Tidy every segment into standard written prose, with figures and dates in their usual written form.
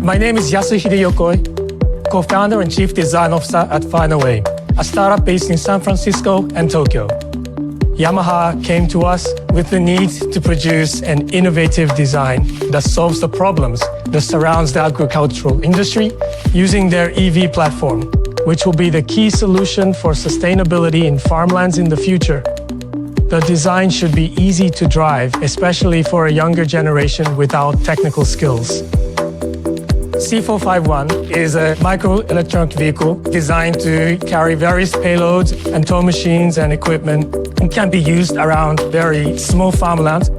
My name is Yasuhide Yokoi, co-founder and chief design officer at Finaway, a startup based in San Francisco and Tokyo. Yamaha came to us with the need to produce an innovative design that solves the problems that surrounds the agricultural industry using their EV platform, which will be the key solution for sustainability in farmlands in the future. The design should be easy to drive, especially for a younger generation without technical skills. C451 is a microelectronic vehicle designed to carry various payloads and tow machines and equipment and can be used around very small farmlands.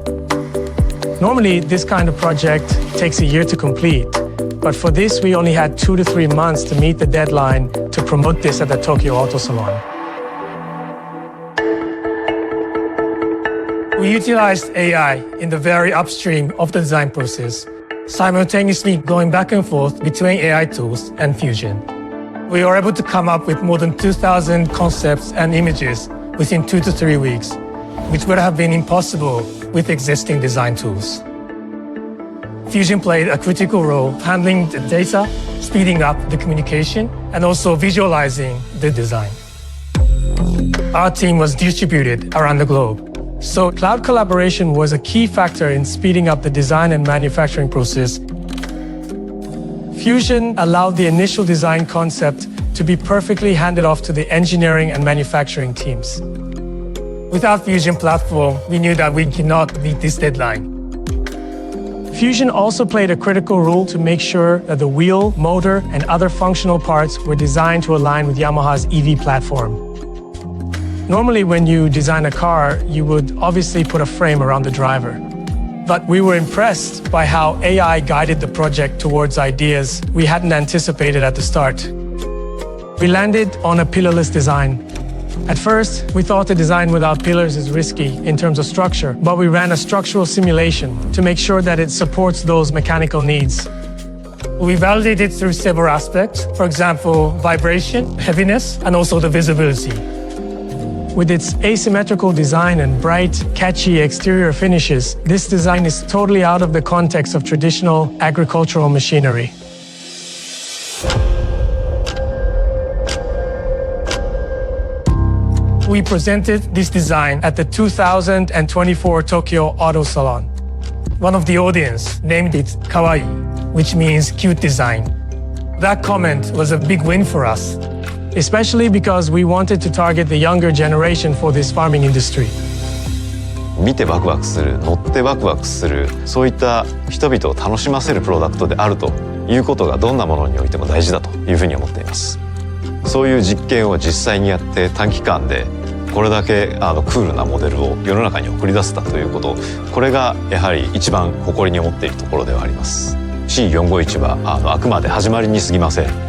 Normally, this kind of project takes a year to complete, but for this, we only had 2 to 3 months to meet the deadline to promote this at the Tokyo Auto Salon. We utilized AI in the very upstream of the design process, simultaneously going back and forth between AI tools and Fusion. We were able to come up with more than 2,000 concepts and images within 2 to 3 weeks, which would have been impossible with existing design tools. Fusion played a critical role handling the data, speeding up the communication, and also visualizing the design. Our team was distributed around the globe. So cloud collaboration was a key factor in speeding up the design and manufacturing process. Fusion allowed the initial design concept to be perfectly handed off to the engineering and manufacturing teams. Without Fusion platform, we knew that we cannot meet this deadline. Fusion also played a critical role to make sure that the wheel, motor, and other functional parts were designed to align with Yamaha's EV platform. Normally, when you design a car, you would obviously put a frame around the driver. But we were impressed by how AI guided the project towards ideas we hadn't anticipated at the start. We landed on a pillarless design. At first, we thought the design without pillars is risky in terms of structure, but we ran a structural simulation to make sure that it supports those mechanical needs. We validated through several aspects, for example, vibration, heaviness, and also the visibility. With its asymmetrical design and bright, catchy exterior finishes, this design is totally out of the context of traditional agricultural machinery. We presented this design at the 2024 Tokyo Auto Salon. One of the audience named it Kawaii, which means cute design. That comment was a big win for us, especially because we wanted to target the younger generation for this farming industry. 見てワクワクする、乗ってワクワクする、そういった人々を楽しませるプロダクトであるということがどんなものにおいても大事だというふうに思っています。そういう実験を実際にやって短期間でこれだけクールなモデルを世の中に送り出せたということ、これがやはり一番誇りに思っているところではあります。C451はあくまで始まりに過ぎません。